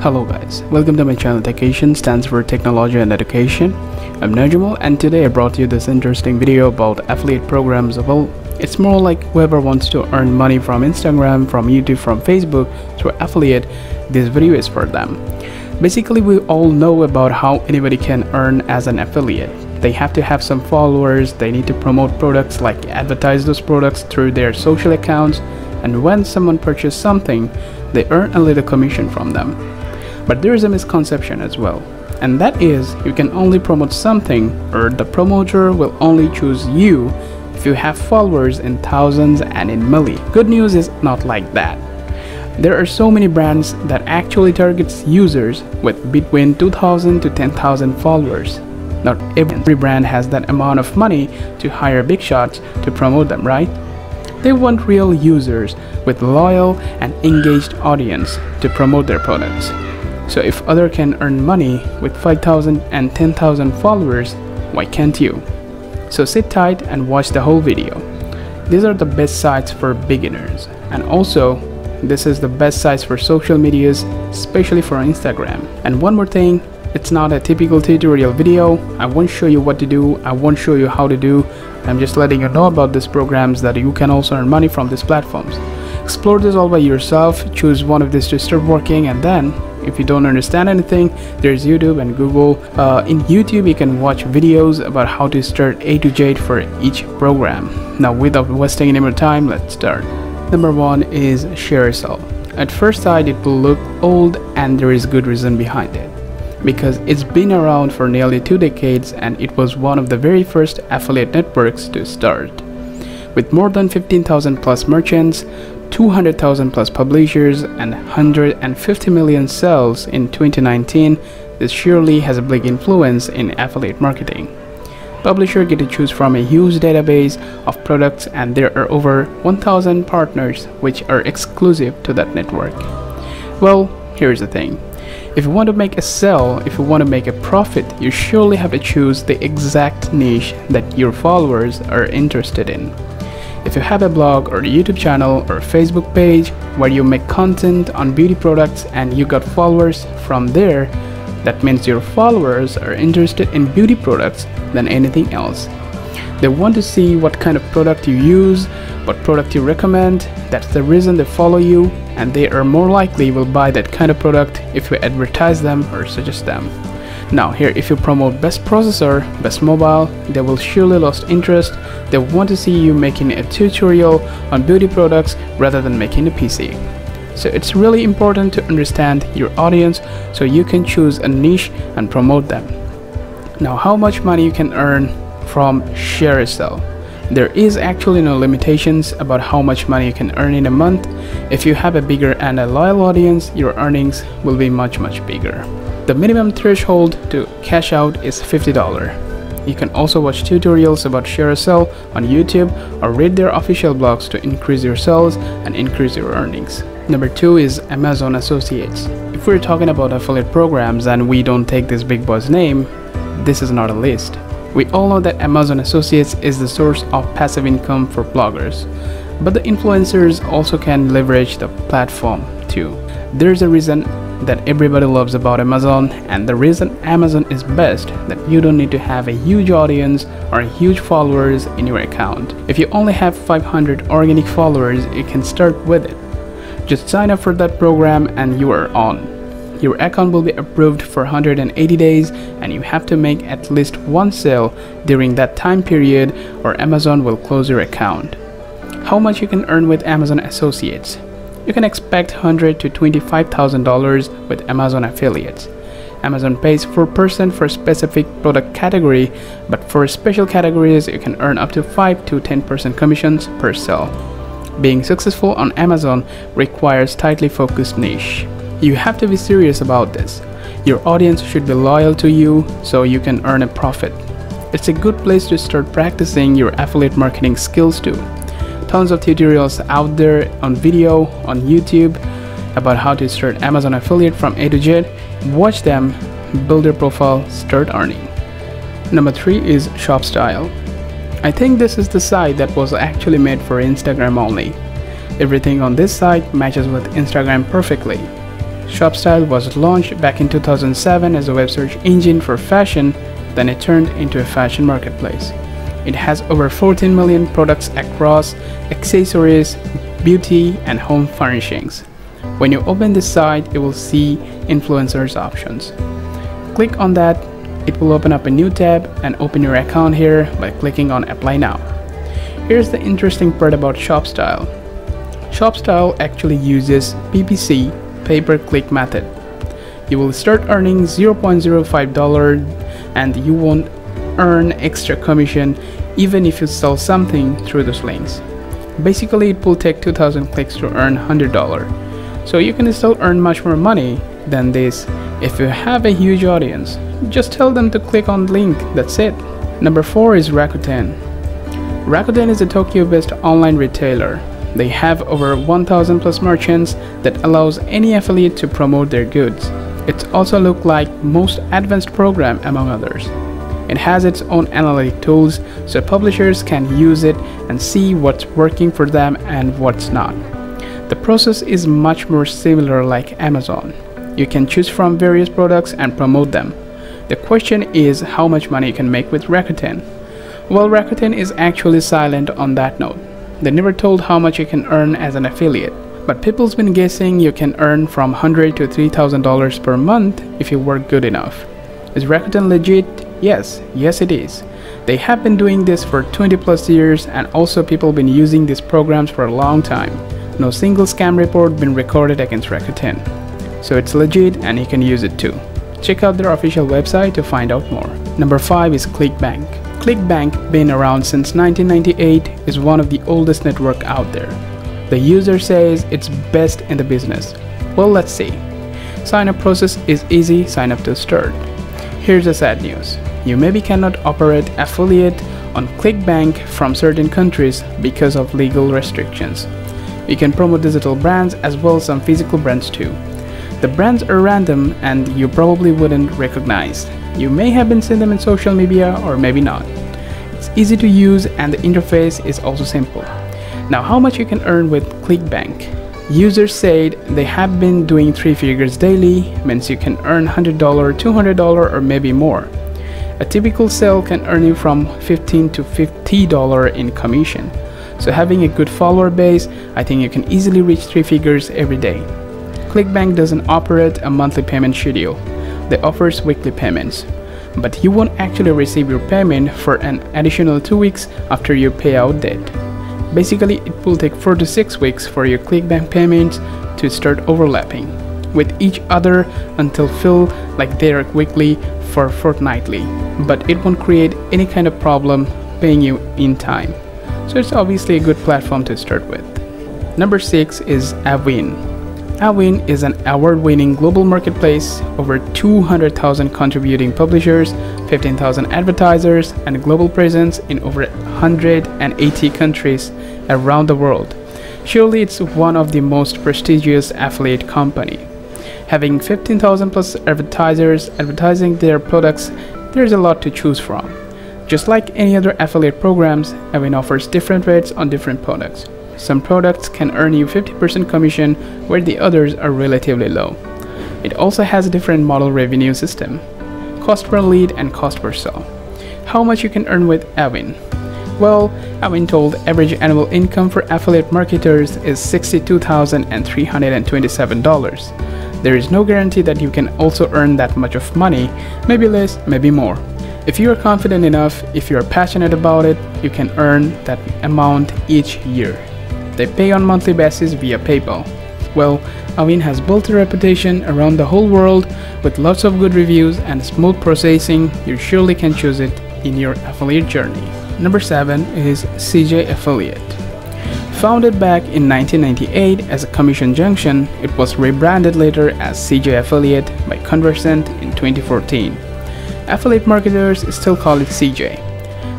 Hello guys, welcome to my channel. Techation stands for Technology and Education. I'm Najmal, and today I brought you this interesting video about affiliate programs. Well, it's more like whoever wants to earn money from Instagram, from YouTube, from Facebook through affiliate, this video is for them. Basically, we all know about how anybody can earn as an affiliate. They have to have some followers, they need to promote products, like advertise those products through their social accounts, and when someone purchases something, they earn a little commission from them. But there is a misconception as well, and that is you can only promote something, or the promoter will only choose you if you have followers in thousands and in millions. Good news is not like that. There are so many brands that actually targets users with between 2,000 to 10,000 followers. Not every brand has that amount of money to hire big shots to promote them, right? They want real users with loyal and engaged audience to promote their products. So if others can earn money with 5,000 and 10,000 followers, why can't you? So sit tight and watch the whole video. These are the best sites for beginners, and also this is the best sites for social medias, especially for Instagram. And one more thing, it's not a typical tutorial video. I won't show you what to do, I won't show you how to do. I'm just letting you know about these programs that you can also earn money from these platforms. Explore this all by yourself, choose one of these to start working, and then if you don't understand anything, there's YouTube and Google. In YouTube you can watch videos about how to start A to Z for each program. Now without wasting any more time, let's start. Number one is ShopStyle. At first sight it will look old, and there is good reason behind it, because it's been around for nearly 2 decades and it was one of the very first affiliate networks to start. With more than 15,000 plus merchants, 200,000 plus publishers, and 150 million sales in 2019, this surely has a big influence in affiliate marketing. Publishers get to choose from a huge database of products, and there are over 1,000 partners which are exclusive to that network. Well, here's the thing. If you want to make a sale, if you want to make a profit, you surely have to choose the exact niche that your followers are interested in. If you have a blog or a YouTube channel or a Facebook page where you make content on beauty products and you got followers from there, that means your followers are interested in beauty products than anything else. They want to see what kind of product you use, what product you recommend. That's the reason they follow you, and they are more likely will buy that kind of product if you advertise them or suggest them. Now here, if you promote best processor, best mobile, they will surely lose interest. They want to see you making a tutorial on beauty products rather than making a PC. So it's really important to understand your audience so you can choose a niche and promote them. Now, how much money you can earn from ShopStyle? There is actually no limitations about how much money you can earn in a month. If you have a bigger and a loyal audience, your earnings will be much bigger. The minimum threshold to cash out is $50. You can also watch tutorials about ShopStyle on YouTube or read their official blogs to increase your sales and increase your earnings. Number two is Amazon Associates. If we're talking about affiliate programs and we don't take this big boy's name, this is not a list. We all know that Amazon Associates is the source of passive income for bloggers, but the influencers also can leverage the platform too. There's a reason that everybody loves about Amazon, and the reason Amazon is best, that you don't need to have a huge audience or huge followers in your account. If you only have 500 organic followers, you can start with it. Just sign up for that program and you are on. Your account will be approved for 180 days, and you have to make at least one sale during that time period or Amazon will close your account. How much you can earn with Amazon Associates? You can expect $100,000 to $25,000 with Amazon affiliates. Amazon pays 4% for specific product category, but for special categories you can earn up to 5 to 10% commissions per sale. Being successful on Amazon requires tightly focused niche. You have to be serious about this. Your audience should be loyal to you so you can earn a profit. It's a good place to start practicing your affiliate marketing skills too. Tons of tutorials out there on video on YouTube about how to start Amazon affiliate from A to Z. Watch them, build your profile, start earning. Number three is ShopStyle. I think this is the site that was actually made for Instagram only. Everything on this site matches with Instagram perfectly. ShopStyle was launched back in 2007 as a web search engine for fashion, then it turned into a fashion marketplace. It has over 14 million products across accessories, beauty, and home furnishings. When you open this site, you will see influencers options. Click on that, it will open up a new tab and open your account here by clicking on Apply Now. Here's the interesting part about ShopStyle. ShopStyle actually uses PPC, pay-per-click method. You will start earning $0.05 and you won't earn extra commission even if you sell something through those links. Basically, it will take 2,000 clicks to earn $100. So you can still earn much more money than this if you have a huge audience. Just tell them to click on the link, that's it. Number 4 is Rakuten. Rakuten is a Tokyo-based online retailer. They have over 1,000 plus merchants that allows any affiliate to promote their goods. It also looks like most advanced program among others. It has its own analytic tools so publishers can use it and see what's working for them and what's not. The process is much more similar like Amazon. You can choose from various products and promote them. The question is how much money you can make with Rakuten. Well, Rakuten is actually silent on that note. They never told how much you can earn as an affiliate, but people's been guessing you can earn from $100 to $3,000 per month if you work good enough. Is Rakuten legit? Yes it is. They have been doing this for 20 plus years and also people been using these programs for a long time. No single scam report been recorded against Rakuten. So it's legit and you can use it too. Check out their official website to find out more. Number 5 is Clickbank. Clickbank, been around since 1998, is one of the oldest network out there. The user says it's best in the business. Well, let's see. Sign up process is easy, sign up to start. Here's the sad news. You maybe cannot operate affiliate on Clickbank from certain countries because of legal restrictions. You can promote digital brands as well as some physical brands too. The brands are random and you probably wouldn't recognize. You may have been seen them in social media or maybe not. It's easy to use and the interface is also simple. Now how much you can earn with Clickbank? Users said they have been doing 3 figures daily, means you can earn $100, $200 or maybe more. A typical sale can earn you from $15 to $50 in commission. So having a good follower base, I think you can easily reach 3 figures every day. Clickbank doesn't operate a monthly payment schedule. They offer weekly payments. But you won't actually receive your payment for an additional 2 weeks after your payout date. Basically, it will take 4 to 6 weeks for your Clickbank payments to start overlapping with each other until feel like they are weekly for fortnightly. But it won't create any kind of problem paying you in time. So it's obviously a good platform to start with. Number 6 is Avin. Avin is an award-winning global marketplace, over 200,000 contributing publishers, 15,000 advertisers, and a global presence in over 180 countries around the world. Surely it's one of the most prestigious affiliate company. Having 15,000 plus advertisers advertising their products, there's a lot to choose from. Just like any other affiliate programs, Avin offers different rates on different products. Some products can earn you 50% commission where the others are relatively low. It also has a different model revenue system, cost per lead and cost per sale. How much you can earn with Avin? Well, Avin told average annual income for affiliate marketers is $62,327. There is no guarantee that you can also earn that much of money, maybe less, maybe more. If you are confident enough, if you are passionate about it, you can earn that amount each year. They pay on monthly basis via PayPal. Well, Avin has built a reputation around the whole world with lots of good reviews and smooth processing. You surely can choose it in your affiliate journey. Number 7 is CJ Affiliate. Founded back in 1998 as a commission junction, it was rebranded later as CJ Affiliate by Conversant in 2014. Affiliate marketers still call it CJ.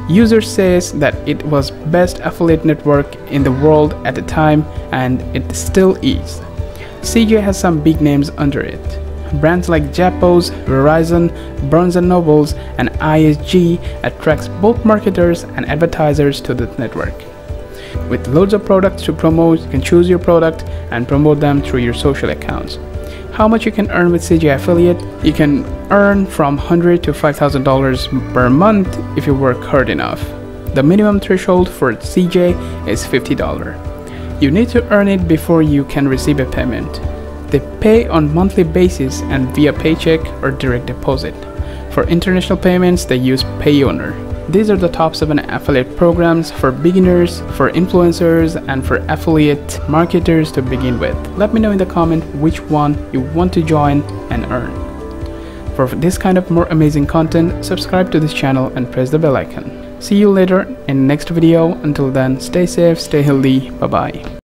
Users says that it was best affiliate network in the world at the time and it still is. CJ has some big names under it. Brands like Zappos, Verizon, Barnes & Nobles and ISG attracts both marketers and advertisers to the network. With loads of products to promote, you can choose your product and promote them through your social accounts. How much you can earn with CJ Affiliate? You can earn from $100 to $5,000 per month if you work hard enough. The minimum threshold for CJ is $50. You need to earn it before you can receive a payment. They pay on monthly basis and via paycheck or direct deposit. For international payments, they use PayOwner. These are the top 7 affiliate programs for beginners, for influencers, and for affiliate marketers to begin with. Let me know in the comment which one you want to join and earn. For this kind of more amazing content, subscribe to this channel and press the bell icon. See you later in next video. Until then, stay safe, stay healthy. Bye bye.